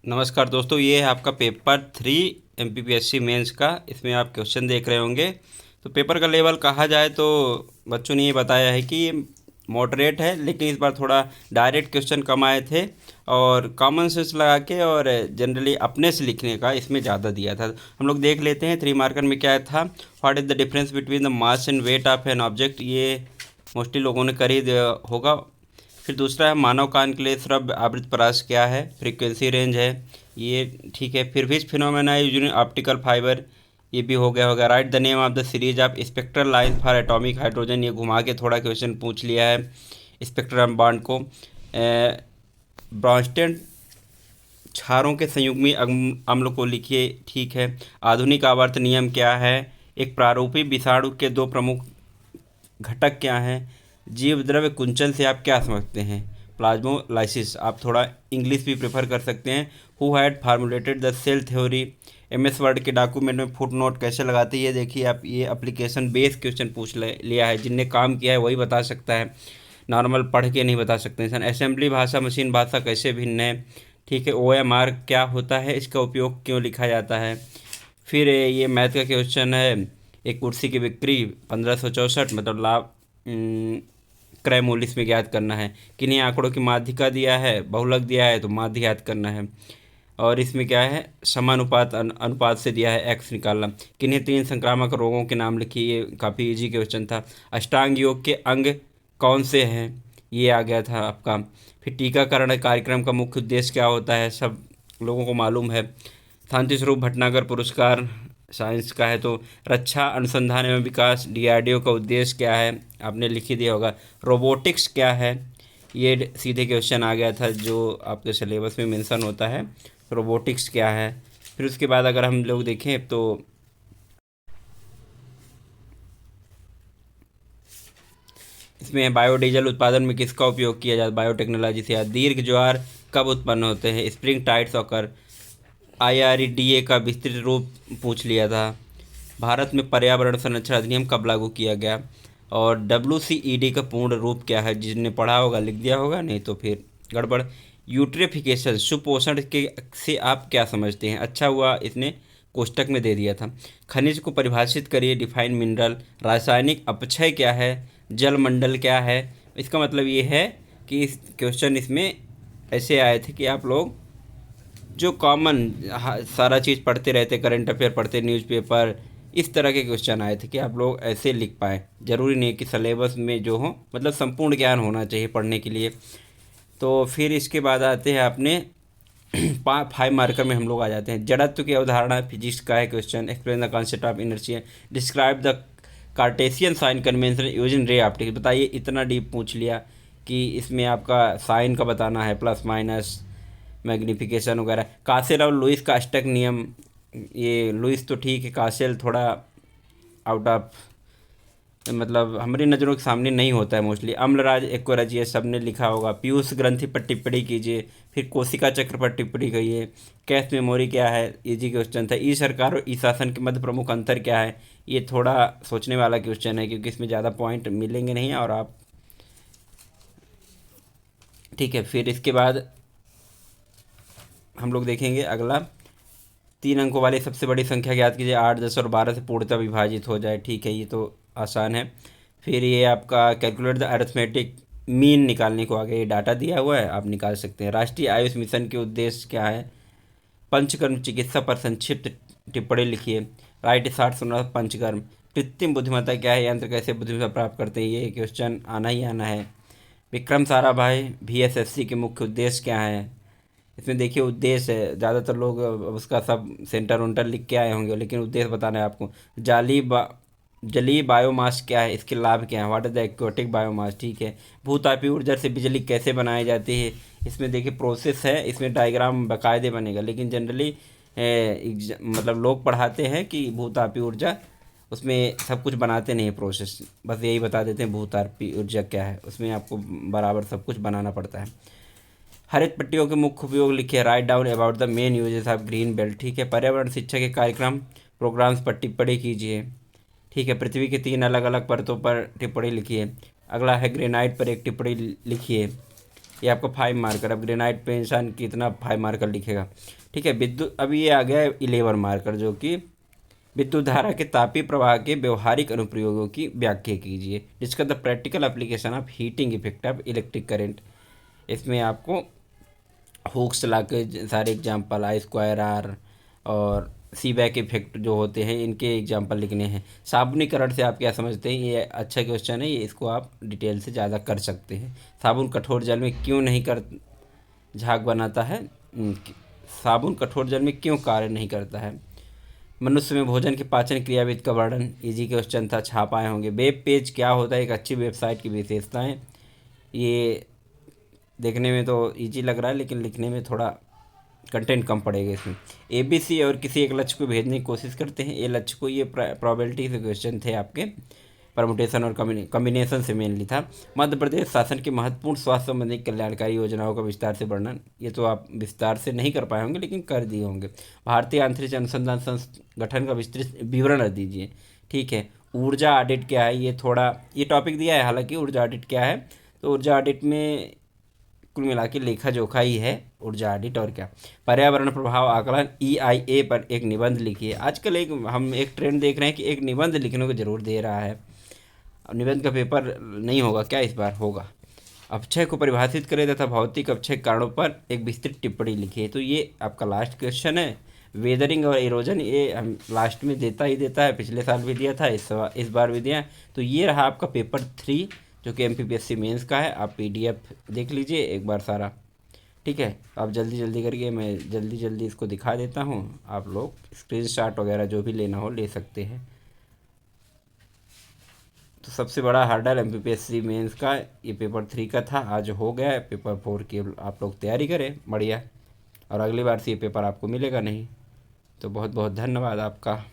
नमस्कार दोस्तों, ये है आपका पेपर 3 एमपीपीएससी मेंस का। इसमें आप क्वेश्चन देख रहे होंगे। तो पेपर का लेवल कहा जाए तो बच्चों ने ये बताया है कि ये मॉडरेट है, लेकिन इस बार थोड़ा डायरेक्ट क्वेश्चन कम आए थे और कॉमन सेंस लगा के और जनरली अपने से लिखने का इसमें ज़्यादा दिया था। हम लोग देख लेते हैं 3 मार्कर में क्या था। What is the difference between the mass and weight of an object, ये मोस्टली लोगों ने कर ही होगा। फिर दूसरा है मानव कान के लिए श्रव्य आवृत परास क्या है, फ्रीक्वेंसी रेंज है, ये ठीक है। फिर विच फिनोमेना यूजिंग ऑप्टिकल फाइबर, ये भी हो गया होगा। Right the name of the series of spectral line for atomic hydrogen, ये घुमा के थोड़ा क्वेश्चन पूछ लिया है स्पेक्ट्रम बॉन्ड को। ब्रॉन्स्टेड क्षारों के संयुग्मी अम्ल को लिखिए, ठीक है। आधुनिक आवर्त नियम क्या है, एक प्रारूपी विषाणु के दो प्रमुख घटक क्या हैं, जीव द्रव्य कुंचन से आप क्या समझते हैं, प्लाज्मोलाइसिस। आप थोड़ा इंग्लिश भी प्रेफर कर सकते हैं। Who had formulated the cell theory, MS Word के डॉक्यूमेंट में फुट नोट कैसे लगाते हैं, ये देखिए आप। ये एप्लीकेशन बेस्ड क्वेश्चन पूछ लिया है, जिनने काम किया है वही बता सकता है, नॉर्मल पढ़ के नहीं बता सकते इंसान। असेंबली भाषा मशीन भाषा कैसे भिन्न है, ठीक है। ओएमआर क्या होता है, इसका उपयोग क्यों लिखा जाता है। फिर ये मैथ का क्वेश्चन है, एक कुर्सी की बिक्री 1564, मतलब लाभ क्रय मूल्य इसमें ज्ञात करना है। किन्हीं आंकड़ों की माध्यिका दिया है, बहुलक दिया है तो माध्य ज्ञात करना है। और इसमें क्या है, समानुपात अनुपात से दिया है एक्स निकालना। किन्हीं 3 संक्रामक रोगों के नाम लिखिए, ये काफ़ी इजी क्वेश्चन था। अष्टांग योग के अंग कौन से हैं, ये आ गया था आपका। फिर टीकाकरण कार्यक्रम का मुख्य उद्देश्य क्या होता है, सब लोगों को मालूम है। शांति स्वरूप भटनागर पुरस्कार साइंस का है। तो रक्षा अनुसंधान एवं विकास डीआरडीओ का उद्देश्य क्या है, आपने लिख ही दिया होगा। रोबोटिक्स क्या है, ये सीधे क्वेश्चन आ गया था जो आपके सिलेबस में मेंशन होता है, रोबोटिक्स क्या है। फिर उसके बाद अगर हम लोग देखें तो इसमें बायोडीजल उत्पादन में किसका उपयोग किया जाता है, बायोटेक्नोलॉजी से। दीर्घ ज्वार कब उत्पन्न होते हैं, स्प्रिंग टाइड्स ऑकर। आईआरडीए का विस्तृत रूप पूछ लिया था। भारत में पर्यावरण संरक्षण अधिनियम कब लागू किया गया, और डब्ल्यूसीईडी का पूर्ण रूप क्या है, जिसने पढ़ा होगा लिख दिया होगा, नहीं तो फिर गड़बड़। यूट्रिफिकेशन सुपोषण के से आप क्या समझते हैं, अच्छा हुआ इसने कोष्टक में दे दिया था। खनिज को परिभाषित करिए, डिफाइन मिनरल। रासायनिक अपक्षय क्या है, जलमंडल क्या है। इसका मतलब ये है कि इस क्वेश्चन इसमें ऐसे आए थे कि आप लोग जो कॉमन सारा चीज़ पढ़ते रहते, करंट अफेयर पढ़ते, न्यूज़पेपर, इस तरह के क्वेश्चन आए थे कि आप लोग ऐसे लिख पाए। ज़रूरी नहीं कि सिलेबस में जो हो, मतलब संपूर्ण ज्ञान होना चाहिए पढ़ने के लिए। तो फिर इसके बाद आते हैं अपने 5 मार्कर में हम लोग आ जाते हैं। जड़त्व की अवधारणा फिजिक्स का है question. Explain the concept of inertia, describe the Cartesian sign convention using ray optics. बताइए, इतना डीप पूछ लिया कि इसमें आपका साइन का बताना है, प्लस माइनस मैग्नीफिकेशन वगैरह। कासेल और लुइस का अष्टक नियम, ये लुइस तो ठीक है, कासेल थोड़ा आउट ऑफ, मतलब हमारी नज़रों के सामने नहीं होता है मोस्टली। अम्लराज एक्वराज, ये सब ने लिखा होगा। पीयूष ग्रंथि पर टिप्पणी कीजिए। फिर कोशिका चक्र पर टिप्पणी करिए। कैश मेमोरी क्या है, इजी क्वेश्चन था। ई सरकार और ई शासन के मध्य प्रमुख अंतर क्या है, ये थोड़ा सोचने वाला क्वेश्चन है, क्योंकि इसमें ज़्यादा पॉइंट मिलेंगे नहीं और आप, ठीक है। फिर इसके बाद हम लोग देखेंगे अगला, 3 अंकों वाली सबसे बड़ी संख्या ज्ञात कीजिए। 8, 10 और 12 से पूर्णतः विभाजित हो जाए, ठीक है, ये तो आसान है। फिर ये आपका कैलकुलेट द अरिथमेटिक मीन निकालने को आगे ये डाटा दिया हुआ है, आप निकाल सकते हैं। राष्ट्रीय आयुष मिशन के उद्देश्य क्या है, पंचकर्म चिकित्सा पर संक्षिप्त टिप्पणी लिखिए। राइट शार्ट सुना पंचकर्म। कृत्रिम बुद्धिमत्ता क्या है, यंत्र कैसे बुद्धिमत्ता प्राप्त करते हैं, ये क्वेश्चन आना ही आना है। विक्रम साराभाई VSSC के मुख्य उद्देश्य क्या है, इसमें देखिए उद्देश्य है, ज़्यादातर लोग उसका सब सेंटर उंटर लिख के आए होंगे, लेकिन उद्देश्य बताना है आपको। जलीय बायोमास क्या है, इसके लाभ क्या है, what is the aquatic biomass, ठीक है। भूतापीय ऊर्जा से बिजली कैसे बनाई जाती है, इसमें देखिए प्रोसेस है, इसमें डायग्राम बाकायदे बनेगा, लेकिन जनरली मतलब लोग पढ़ाते हैं कि भूतापीय ऊर्जा, उसमें सब कुछ बनाते नहीं है प्रोसेस, बस यही बता देते हैं भूतापीय ऊर्जा क्या है, उसमें आपको बराबर सब कुछ बनाना पड़ता है। हरित पट्टियों के मुख्य उपयोग लिखे। Write down about the main uses of green belt, ठीक है। पर्यावरण शिक्षा के कार्यक्रम प्रोग्राम्स पर टिप्पणी कीजिए, ठीक है। पृथ्वी के 3 अलग अलग परतों पर टिप्पणी लिखिए। अगला है ग्रेनाइट पर एक टिप्पणी लिखिए। ये आपका 5 मार्कर। अब ग्रेनाइट पे इंसान कितना 5 मार्कर लिखेगा, ठीक है। विद्युत, अब ये आ गया 11 मार्कर, जो कि विद्युत धारा के तापीय प्रवाह के व्यवहारिक अनुप्रयोगों की व्याख्या कीजिए। जिसका the practical application of heating effect of electric current. इसमें आपको हुक्स ला के सारे एग्जाम्पल, आई स्क्वायर आर और सी बैक इफेक्ट जो होते हैं, इनके एग्जाम्पल लिखने हैं। साबुनीकरण से आप क्या समझते हैं, ये अच्छा क्वेश्चन है, ये इसको आप डिटेल से ज़्यादा कर सकते हैं। साबुन कठोर जल में क्यों नहीं कर झाग बनाता है, साबुन कठोर जल में क्यों कार्य नहीं करता है। मनुष्य में भोजन की पाचन क्रियाविधि का वर्णन, इजी क्वेश्चन था, छाप आए होंगे। वेब पेज क्या होता है, एक अच्छी वेबसाइट की विशेषताएं। ये देखने में तो इजी लग रहा है, लेकिन लिखने में थोड़ा कंटेंट कम पड़ेगा इसमें। एबीसी और किसी एक लक्ष्य को भेजने की कोशिश करते हैं, ये लक्ष्य को, ये प्रोबेबिलिटी से क्वेश्चन थे आपके, परमुटेशन और कम्बिनेशन से मेनली था। मध्य प्रदेश शासन की महत्वपूर्ण स्वास्थ्य संबंधी कल्याणकारी योजनाओं का विस्तार से वर्णन, ये तो आप विस्तार से नहीं कर पाए होंगे, लेकिन कर दिए होंगे। भारतीय अंतरिक्ष अनुसंधान संगठन का विस्तृत विवरण दीजिए, ठीक है। ऊर्जा ऑडिट क्या है, ये थोड़ा ये टॉपिक दिया है, हालांकि ऊर्जा ऑडिट क्या है, तो ऊर्जा ऑडिट में कुल मिला के लेखा जोखा ही है ऊर्जा ऑडिट, और क्या। पर्यावरण प्रभाव आकलन, EIA पर एक निबंध लिखिए। आजकल हम एक ट्रेंड देख रहे हैं कि एक निबंध लिखने को जरूर दे रहा है। अब निबंध का पेपर नहीं होगा क्या, इस बार होगा। अपक्षय को परिभाषित करें तथा भौतिक अपक्षय कारणों पर एक विस्तृत टिप्पणी लिखिए। तो ये आपका लास्ट क्वेश्चन है। वेदरिंग और इरोजन, ये हम लास्ट में देता ही देता है, पिछले साल भी दिया था, इस बार भी दिया। तो ये रहा आपका पेपर 3, जो कि MPPSC मेंस का है। आप PDF देख लीजिए एक बार सारा, ठीक है। आप जल्दी जल्दी करके, मैं जल्दी जल्दी इसको दिखा देता हूँ, आप लोग स्क्रीनशॉट वगैरह जो भी लेना हो ले सकते हैं। तो सबसे बड़ा हर्डल MPPSC मेंस का ये पेपर 3 का था, आज हो गया है। पेपर 4 की आप लोग तैयारी करें, बढ़िया। और अगली बार से ये पेपर आपको मिलेगा नहीं। तो बहुत बहुत धन्यवाद आपका।